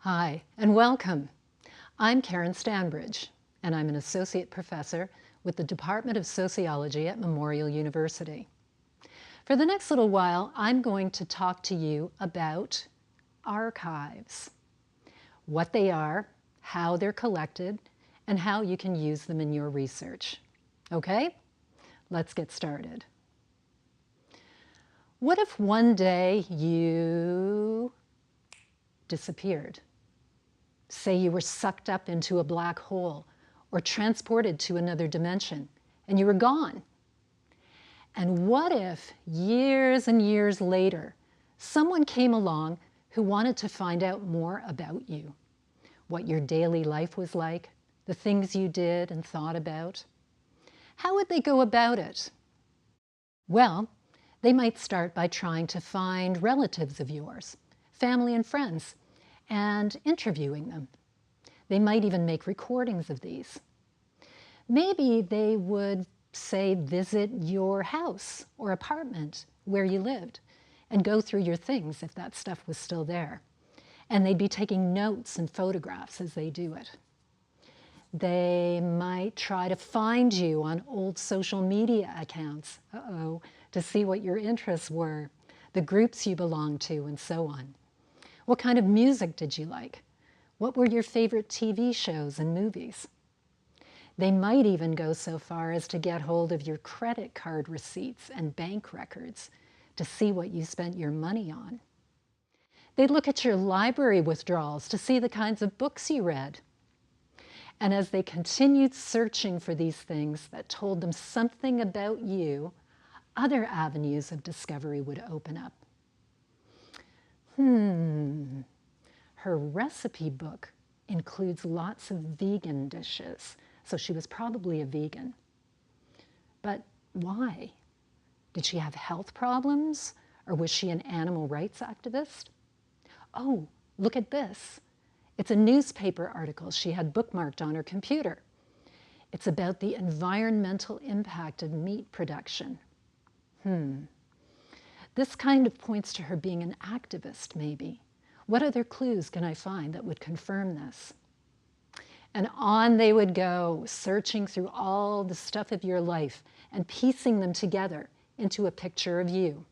Hi, and welcome. I'm Karen Stanbridge, and I'm an associate professor with the Department of Sociology at Memorial University. For the next little while, I'm going to talk to you about archives, what they are, how they're collected, and how you can use them in your research. Okay? Let's get started. What if one day you disappeared? Say you were sucked up into a black hole or transported to another dimension and you were gone. And what if years and years later, someone came along who wanted to find out more about you, what your daily life was like, the things you did and thought about? How would they go about it? Well, they might start by trying to find relatives of yours, family and friends, and interviewing them. They might even make recordings of these. Maybe they would, say, visit your house or apartment where you lived and go through your things if that stuff was still there. And they'd be taking notes and photographs as they do it. They might try to find you on old social media accounts, to see what your interests were, the groups you belonged to, and so on. What kind of music did you like? What were your favorite TV shows and movies? They might even go so far as to get hold of your credit card receipts and bank records to see what you spent your money on. They'd look at your library withdrawals to see the kinds of books you read. And as they continued searching for these things that told them something about you, other avenues of discovery would open up. Her recipe book includes lots of vegan dishes, so she was probably a vegan. But why? Did she have health problems, or was she an animal rights activist? Oh, look at this. It's a newspaper article she had bookmarked on her computer. It's about the environmental impact of meat production. This kind of points to her being an activist, maybe. What other clues can I find that would confirm this? And on they would go, searching through all the stuff of your life and piecing them together into a picture of you.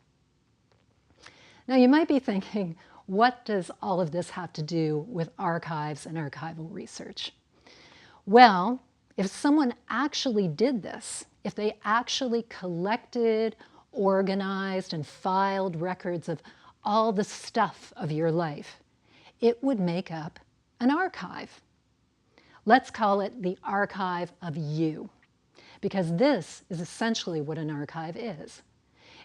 Now you might be thinking, what does all of this have to do with archives and archival research? Well, if someone actually did this, if they actually collected, organized, and filed records of all the stuff of your life, it would make up an archive. Let's call it the archive of you, because this is essentially what an archive is.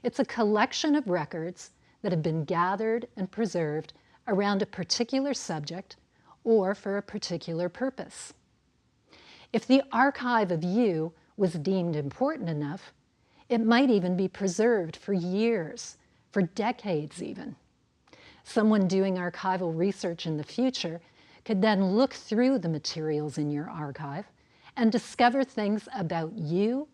It's a collection of records that have been gathered and preserved around a particular subject or for a particular purpose. If the archive of you was deemed important enough, it might even be preserved for years, for decades even. Someone doing archival research in the future could then look through the materials in your archive and discover things about you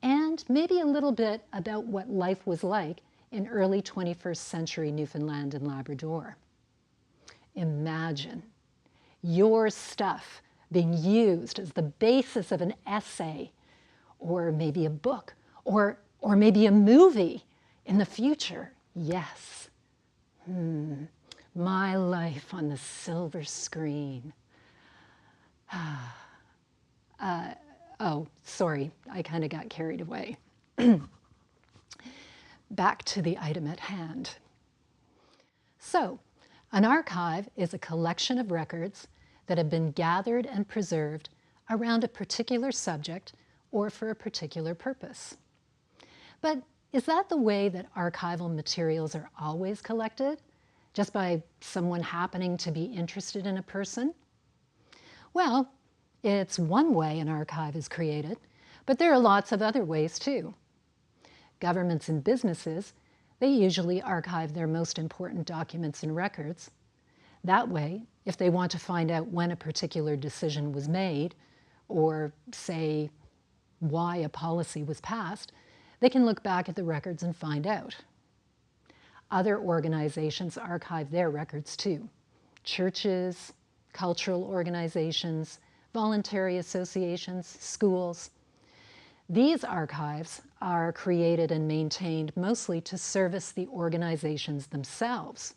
and maybe a little bit about what life was like in early 21st century Newfoundland and Labrador. Imagine your stuff being used as the basis of an essay or maybe a book or maybe a movie in the future. Yes. My life on the silver screen. Oh, sorry, I kind of got carried away. Back to the item at hand. So, an archive is a collection of records that have been gathered and preserved around a particular subject or for a particular purpose. But is that the way that archival materials are always collected? Just by someone happening to be interested in a person? Well, it's one way an archive is created, but there are lots of other ways too. Governments and businesses, they usually archive their most important documents and records. That way, if they want to find out when a particular decision was made, or say, why a policy was passed, they can look back at the records and find out. Other organizations archive their records too. churches, cultural organizations, voluntary associations, schools. These archives are created and maintained mostly to service the organizations themselves.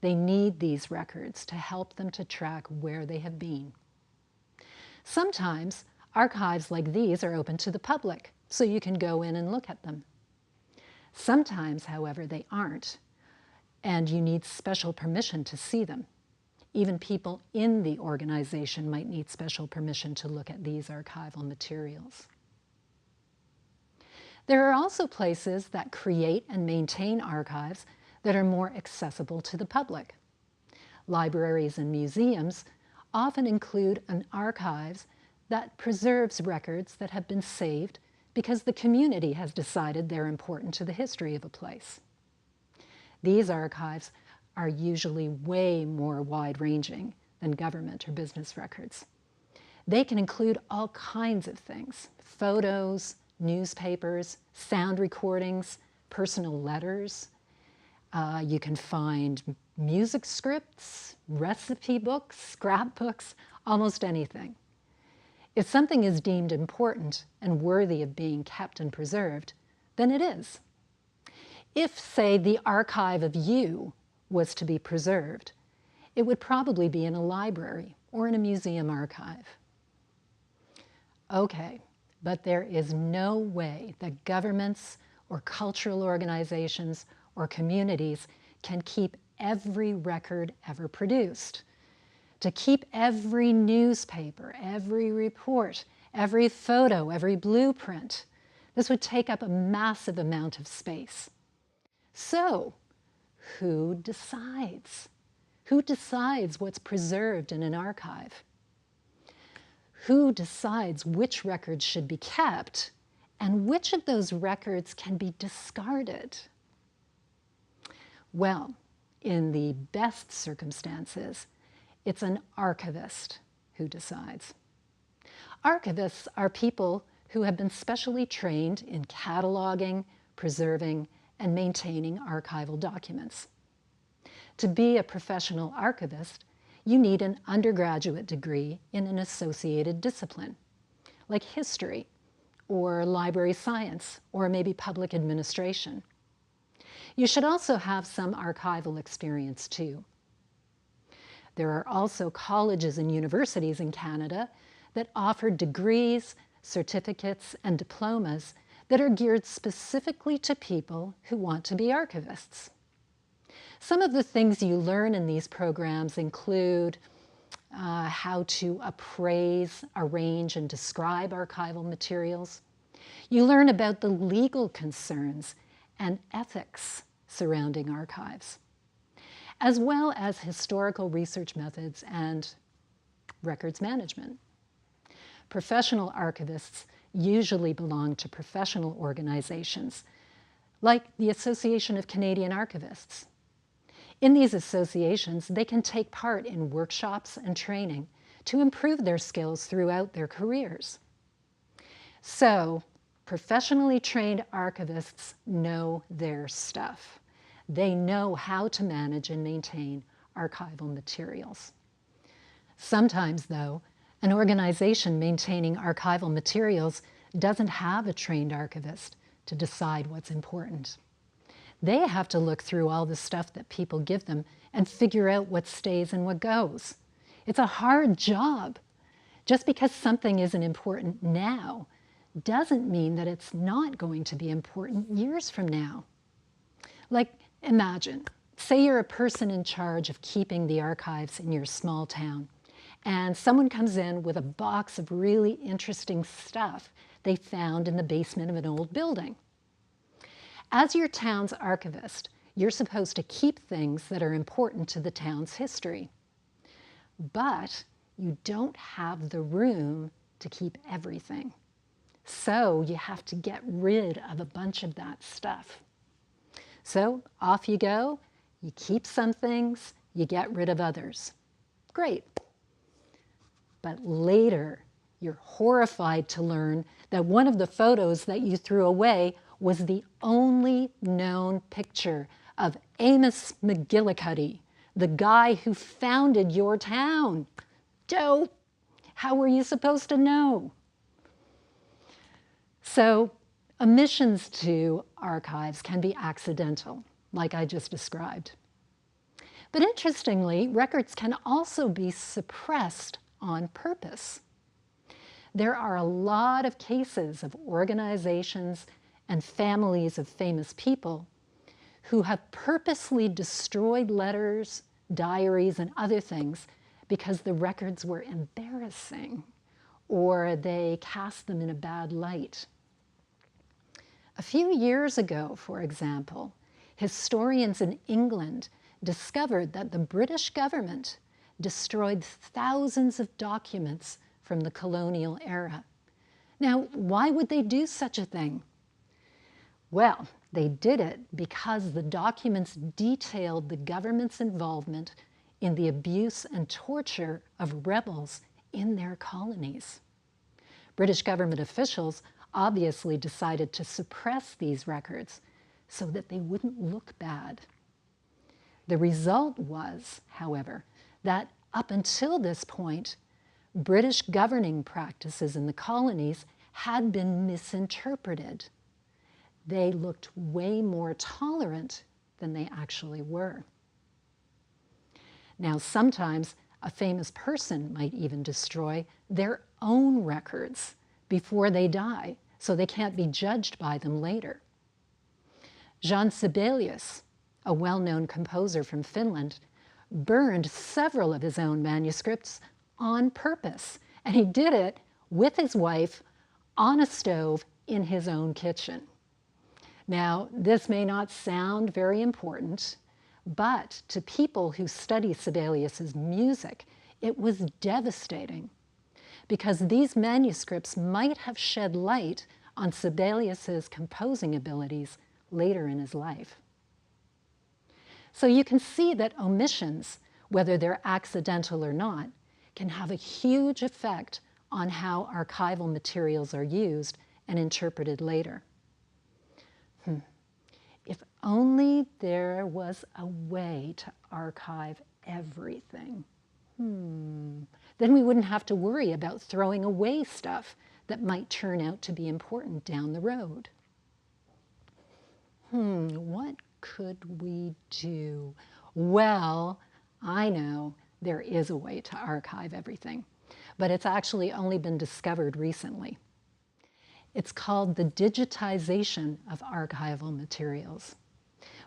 They need these records to help them to track where they have been. Sometimes archives like these are open to the public, so you can go in and look at them. Sometimes, however, they aren't, and you need special permission to see them. Even people in the organization might need special permission to look at these archival materials. There are also places that create and maintain archives that are more accessible to the public. Libraries and museums often include an archives that preserves records that have been saved because the community has decided they're important to the history of a place. These archives are usually way more wide-ranging than government or business records. They can include all kinds of things: photos, newspapers, sound recordings, personal letters. You can find music scripts, recipe books, scrapbooks, almost anything. If something is deemed important and worthy of being kept and preserved, then it is. If, say, the archive of you was to be preserved, it would probably be in a library or in a museum archive. Okay, but there is no way that governments or cultural organizations or communities can keep every record ever produced. To keep every newspaper, every report, every photo, every blueprint, this would take up a massive amount of space. So, who decides? Who decides what's preserved in an archive? Who decides which records should be kept and which of those records can be discarded? Well, in the best circumstances, it's an archivist who decides. Archivists are people who have been specially trained in cataloging, preserving, and maintaining archival documents. To be a professional archivist, you need an undergraduate degree in an associated discipline, like history, or library science, or maybe public administration. You should also have some archival experience too. There are also colleges and universities in Canada that offer degrees, certificates, and diplomas that are geared specifically to people who want to be archivists. Some of the things you learn in these programs include how to appraise, arrange, and describe archival materials. You learn about the legal concerns and ethics surrounding archives, as well as historical research methods and records management. Professional archivists usually belong to professional organizations, like the Association of Canadian Archivists. In these associations, they can take part in workshops and training to improve their skills throughout their careers. So, professionally trained archivists know their stuff. They know how to manage and maintain archival materials. Sometimes, though, an organization maintaining archival materials doesn't have a trained archivist to decide what's important. They have to look through all the stuff that people give them and figure out what stays and what goes. It's a hard job. Just because something isn't important now doesn't mean that it's not going to be important years from now. Like, imagine, say you're a person in charge of keeping the archives in your small town, and someone comes in with a box of really interesting stuff they found in the basement of an old building. As your town's archivist, you're supposed to keep things that are important to the town's history. But you don't have the room to keep everything. So you have to get rid of a bunch of that stuff. So off you go, you keep some things, you get rid of others. Great. But later, you're horrified to learn that one of the photos that you threw away was the only known picture of Amos McGillicuddy, The guy who founded your town. Dope. How were you supposed to know? So omissions to archives can be accidental, like I just described. But interestingly, records can also be suppressed on purpose. There are a lot of cases of organizations and families of famous people who have purposely destroyed letters, diaries, and other things because the records were embarrassing or they cast them in a bad light. A few years ago, for example, historians in England discovered that the British government destroyed thousands of documents from the colonial era. Now, why would they do such a thing? Well, they did it because the documents detailed the government's involvement in the abuse and torture of rebels in their colonies. British government officials obviously decided to suppress these records so that they wouldn't look bad. The result was, however, that up until this point, British governing practices in the colonies had been misinterpreted. They looked way more tolerant than they actually were. Now, sometimes a famous person might even destroy their own records before they die, so they can't be judged by them later. Jean Sibelius, a well-known composer from Finland, burned several of his own manuscripts on purpose, and he did it with his wife on a stove in his own kitchen. Now, this may not sound very important, but to people who study Sibelius's music, it was devastating because these manuscripts might have shed light on Sibelius's composing abilities later in his life. So you can see that omissions, whether they're accidental or not, can have a huge effect on how archival materials are used and interpreted later. If only there was a way to archive everything. Then we wouldn't have to worry about throwing away stuff that might turn out to be important down the road. What could we do? Well, I know there is a way to archive everything, but it's actually only been discovered recently. It's called the digitization of archival materials.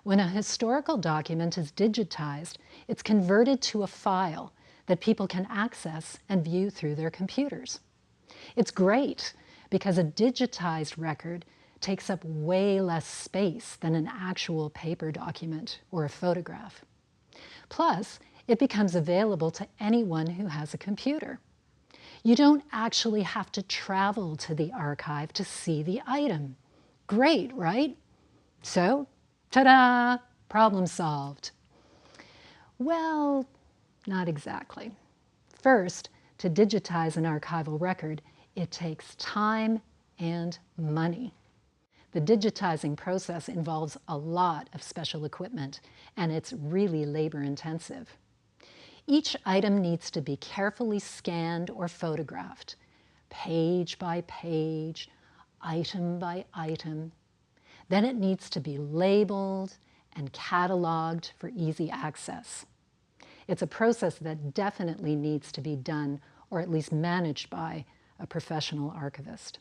When a historical document is digitized, it's converted to a file that people can access and view through their computers. It's great because a digitized record takes up way less space than an actual paper document or a photograph. Plus, it becomes available to anyone who has a computer. You don't actually have to travel to the archive to see the item. Great, right? So, ta-da, problem solved. Well, not exactly. First, to digitize an archival record, it takes time and money. The digitizing process involves a lot of special equipment, and it's really labor-intensive. Each item needs to be carefully scanned or photographed, page by page, item by item. Then it needs to be labeled and cataloged for easy access. It's a process that definitely needs to be done, or at least managed by, a professional archivist.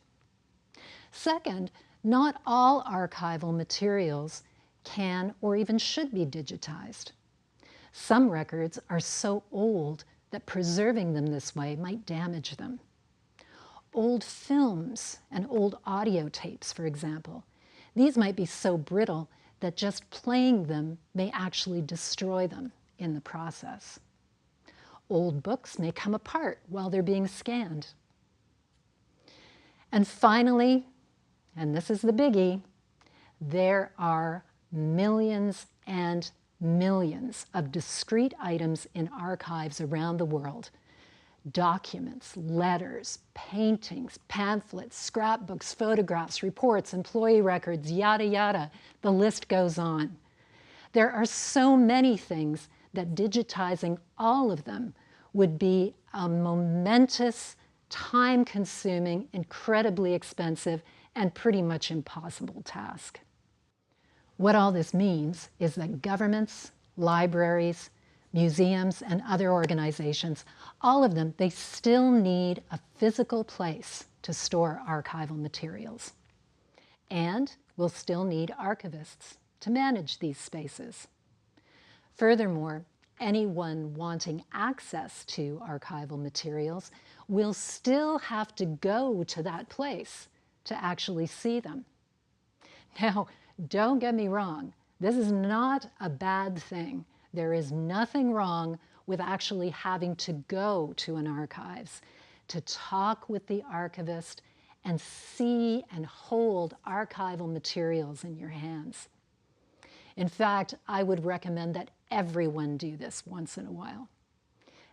Second, not all archival materials can or even should be digitized. Some records are so old that preserving them this way might damage them. Old films and old audio tapes, for example, these might be so brittle that just playing them may actually destroy them in the process. Old books may come apart while they're being scanned. And finally, and this is the biggie, there are millions and millions of discrete items in archives around the world. Documents, letters, paintings, pamphlets, scrapbooks, photographs, reports, employee records, yada, yada. The list goes on. There are so many things that digitizing all of them would be a momentous, time-consuming, incredibly expensive, and pretty much impossible task. What all this means is that governments, libraries, museums, and other organizations, all of them, they still need a physical place to store archival materials. And we'll still need archivists to manage these spaces. Furthermore, anyone wanting access to archival materials will still have to go to that place to actually see them. Now, don't get me wrong, this is not a bad thing. There is nothing wrong with actually having to go to an archives, to talk with the archivist and see and hold archival materials in your hands. In fact, I would recommend that everyone do this once in a while.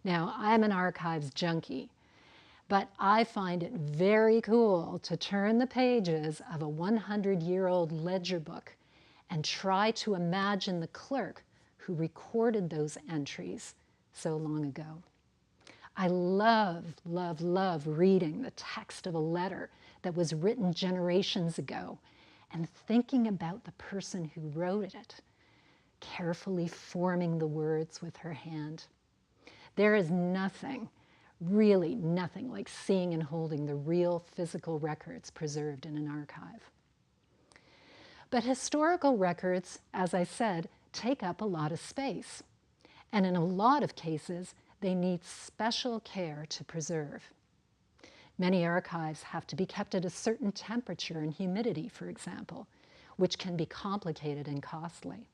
Now, I'm an archives junkie, but I find it very cool to turn the pages of a 100-year-old ledger book and try to imagine the clerk who recorded those entries so long ago. I love, love, love reading the text of a letter that was written generations ago and thinking about the person who wrote it, carefully forming the words with her hand. There is nothing, really nothing, like seeing and holding the real physical records preserved in an archive. But historical records, as I said, take up a lot of space. And in a lot of cases, they need special care to preserve. Many archives have to be kept at a certain temperature and humidity, for example, which can be complicated and costly.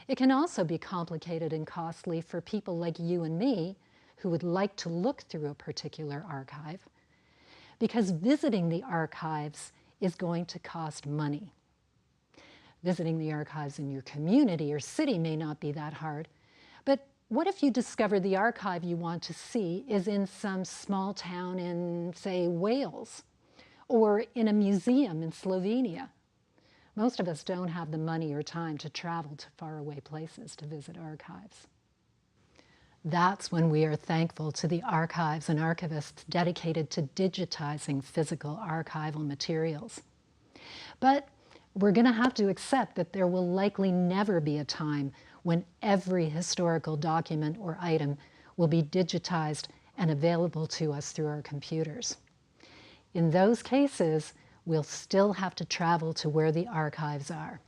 It can also be complicated and costly for people like you and me who would like to look through a particular archive, because visiting the archives is going to cost money. Visiting the archives in your community or city may not be that hard, but what if you discover the archive you want to see is in some small town in, say, Wales, or in a museum in Slovenia? Most of us don't have the money or time to travel to faraway places to visit archives. That's when we are thankful to the archives and archivists dedicated to digitizing physical archival materials. But we're going to have to accept that there will likely never be a time when every historical document or item will be digitized and available to us through our computers. In those cases, we'll still have to travel to where the archives are.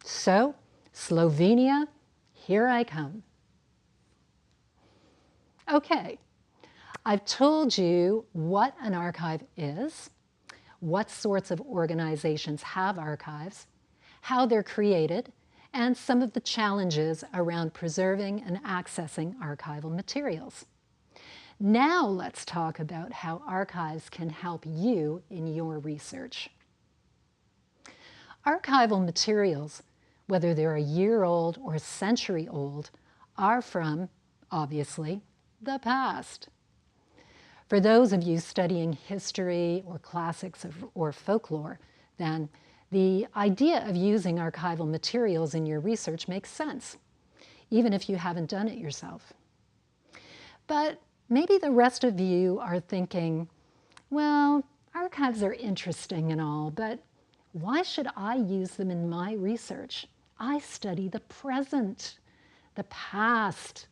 So, Slovenia, here I come. Okay, I've told you what an archive is, what sorts of organizations have archives, how they're created, and some of the challenges around preserving and accessing archival materials. Now let's talk about how archives can help you in your research. Archival materials, whether they're a year old or a century old, are from, obviously, the past. For those of you studying history or classics or folklore, then the idea of using archival materials in your research makes sense, even if you haven't done it yourself. But maybe the rest of you are thinking, well, archives are interesting and all, but why should I use them in my research? I study the present. The past,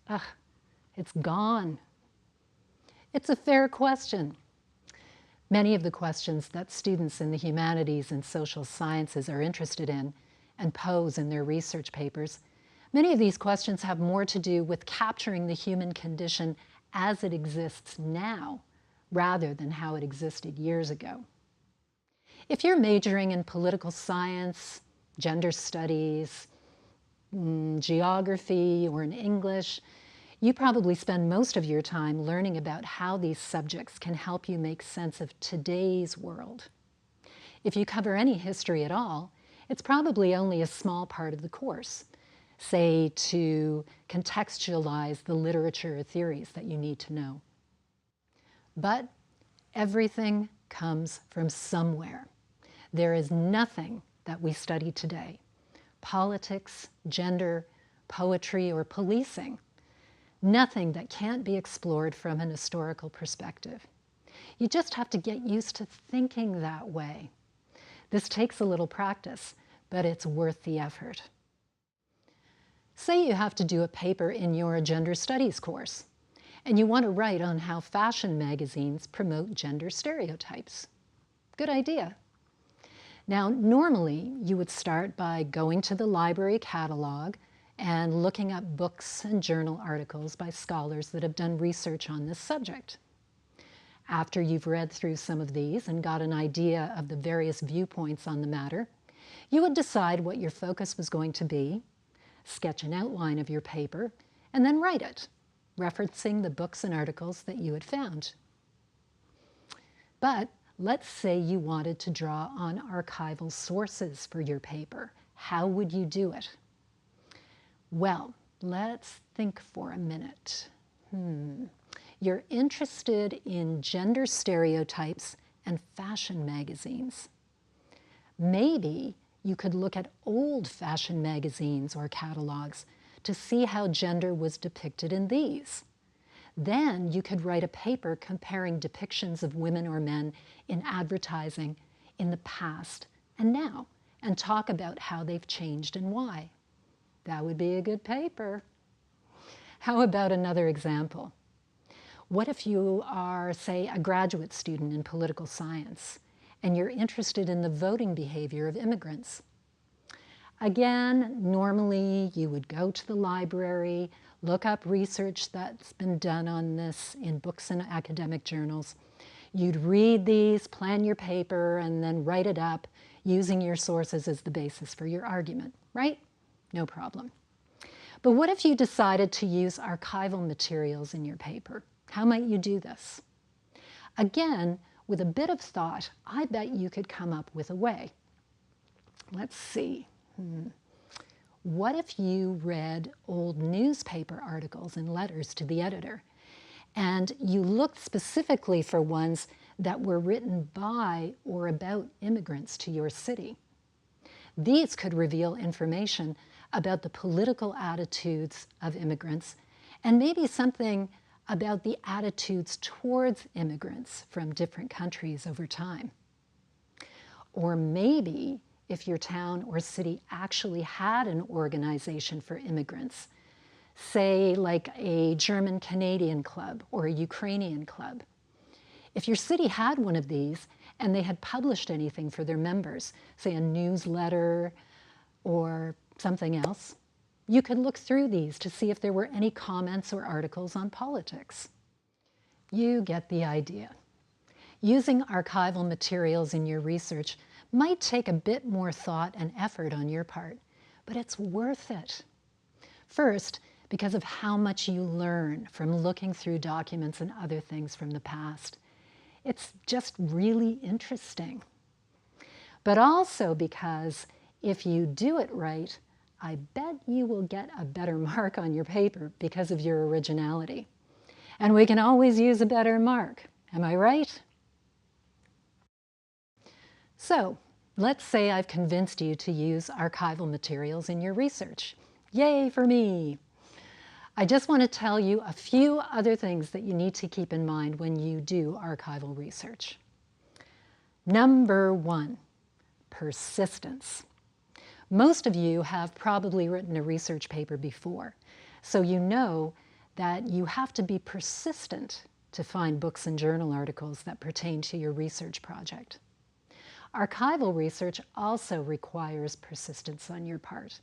it's gone. It's a fair question. Many of the questions that students in the humanities and social sciences are interested in and pose in their research papers, many of these questions have more to do with capturing the human condition as it exists now, rather than how it existed years ago. If you're majoring in political science, gender studies, geography, or in English, you probably spend most of your time learning about how these subjects can help you make sense of today's world. If you cover any history at all, it's probably only a small part of the course, say to contextualize the literature or theories that you need to know. But everything comes from somewhere. There is nothing that we study today, politics, gender, poetry, or policing. Nothing that can't be explored from an historical perspective. You just have to get used to thinking that way. This takes a little practice, but it's worth the effort. Say you have to do a paper in your gender studies course, and you want to write on how fashion magazines promote gender stereotypes. Good idea. Now, normally you would start by going to the library catalog and looking up books and journal articles by scholars that have done research on this subject. After you've read through some of these and got an idea of the various viewpoints on the matter, you would decide what your focus was going to be, sketch an outline of your paper, and then write it, referencing the books and articles that you had found. But let's say you wanted to draw on archival sources for your paper. How would you do it? Well, let's think for a minute. You're interested in gender stereotypes and fashion magazines. Maybe you could look at old fashion magazines or catalogs to see how gender was depicted in these. Then you could write a paper comparing depictions of women or men in advertising in the past and now, and talk about how they've changed and why. That would be a good paper. How about another example? What if you are, say, a graduate student in political science and you're interested in the voting behavior of immigrants? Again, normally you would go to the library, look up research that's been done on this in books and academic journals. You'd read these, plan your paper, and then write it up using your sources as the basis for your argument, right? No problem. But what if you decided to use archival materials in your paper? How might you do this? Again, with a bit of thought, I bet you could come up with a way. Let's see. What if you read old newspaper articles and letters to the editor, and you looked specifically for ones that were written by or about immigrants to your city? These could reveal information about the political attitudes of immigrants and maybe something about the attitudes towards immigrants from different countries over time. Or maybe if your town or city actually had an organization for immigrants, say like a German-Canadian club or a Ukrainian club. If your city had one of these and they had published anything for their members, say a newsletter or something else, you could look through these to see if there were any comments or articles on politics. You get the idea. Using archival materials in your research might take a bit more thought and effort on your part, but it's worth it. First, because of how much you learn from looking through documents and other things from the past. It's just really interesting. But also because if you do it right, I bet you will get a better mark on your paper because of your originality. And we can always use a better mark. Am I right? So, let's say I've convinced you to use archival materials in your research. Yay for me! I just want to tell you a few other things that you need to keep in mind when you do archival research. Number one, persistence. Most of you have probably written a research paper before, so you know that you have to be persistent to find books and journal articles that pertain to your research project. Archival research also requires persistence on your part,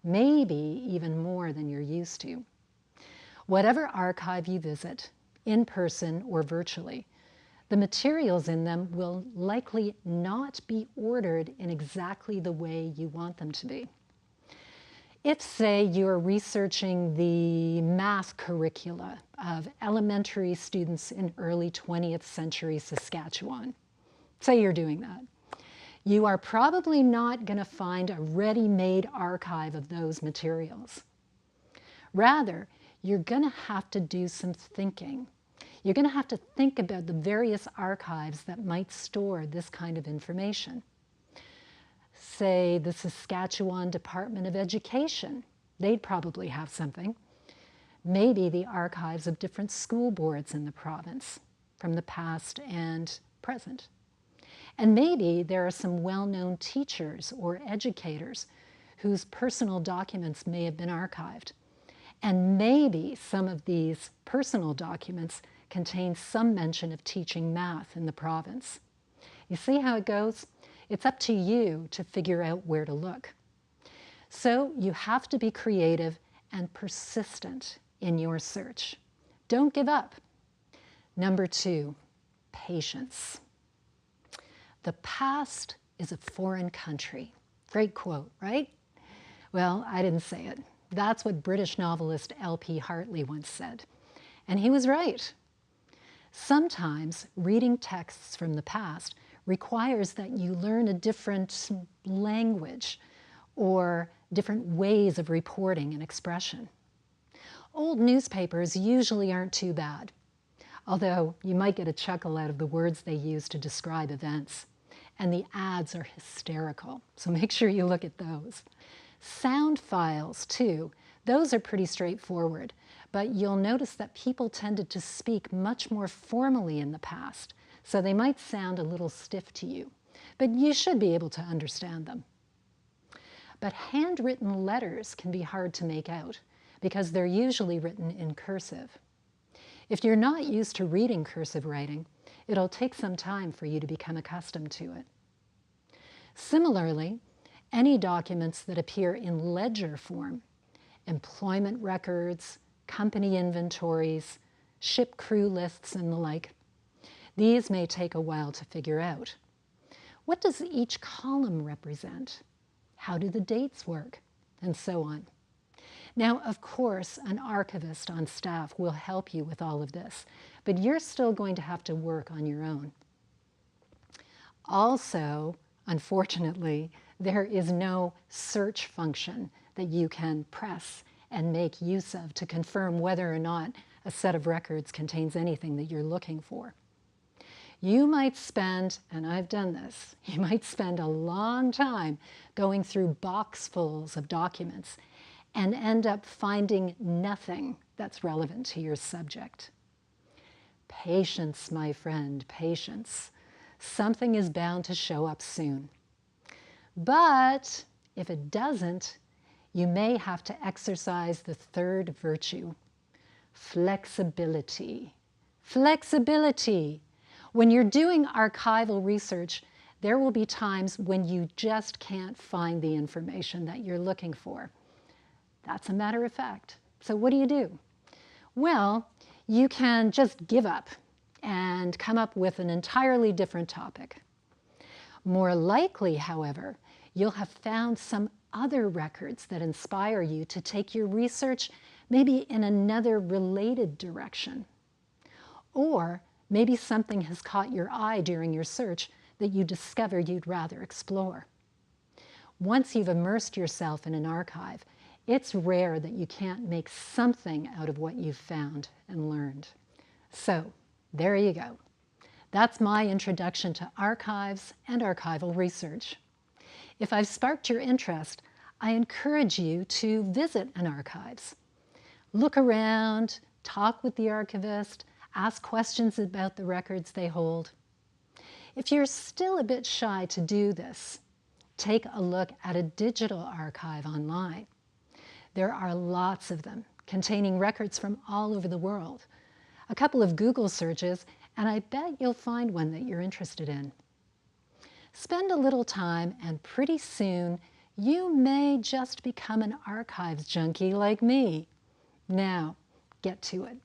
maybe even more than you're used to. Whatever archive you visit, in person or virtually, the materials in them will likely not be ordered in exactly the way you want them to be. If, say, you're researching the math curricula of elementary students in early 20th century Saskatchewan, say you're doing that, you are probably not going to find a ready-made archive of those materials. Rather, you're going to have to do some thinking. You're going to have to think about the various archives that might store this kind of information. Say the Saskatchewan Department of Education They'd probably have something. Maybe the archives of different school boards in the province from the past and present. And maybe there are some well-known teachers or educators whose personal documents may have been archived. And maybe some of these personal documents contain some mention of teaching math in the province. You see how it goes? It's up to you to figure out where to look. So you have to be creative and persistent in your search. Don't give up. Number 2, patience. The past is a foreign country. Great quote, right? Well, I didn't say it. That's what British novelist L.P. Hartley once said. And he was right. Sometimes reading texts from the past requires that you learn a different language or different ways of reporting and expression. Old newspapers usually aren't too bad, although you might get a chuckle out of the words they use to describe events. And the ads are hysterical, so make sure you look at those. Sound files, too, those are pretty straightforward, but you'll notice that people tended to speak much more formally in the past, so they might sound a little stiff to you, but you should be able to understand them. But handwritten letters can be hard to make out because they're usually written in cursive. If you're not used to reading cursive writing, it'll take some time for you to become accustomed to it. Similarly, any documents that appear in ledger form, employment records, company inventories, ship crew lists, and the like, these may take a while to figure out. What does each column represent? How do the dates work? And so on. Now, of course, an archivist on staff will help you with all of this, but you're still going to have to work on your own. Also, unfortunately, there is no search function that you can press and make use of to confirm whether or not a set of records contains anything that you're looking for. You might spend, and I've done this, you might spend a long time going through boxfuls of documents and end up finding nothing that's relevant to your subject. Patience, my friend, patience. Something is bound to show up soon. But if it doesn't, you may have to exercise the third virtue, flexibility. Flexibility. When you're doing archival research, there will be times when you just can't find the information that you're looking for. That's a matter of fact. So what do? Well, you can just give up and come up with an entirely different topic. More likely, however, you'll have found some other records that inspire you to take your research maybe in another related direction. Or maybe something has caught your eye during your search that you discovered you'd rather explore. Once you've immersed yourself in an archive, it's rare that you can't make something out of what you've found and learned. So, there you go. That's my introduction to archives and archival research. If I've sparked your interest, I encourage you to visit an archives. Look around, talk with the archivist, ask questions about the records they hold. If you're still a bit shy to do this, take a look at a digital archive online. There are lots of them containing records from all over the world. A couple of Google searches, and I bet you'll find one that you're interested in. Spend a little time, and pretty soon you may just become an archives junkie like me. Now, get to it.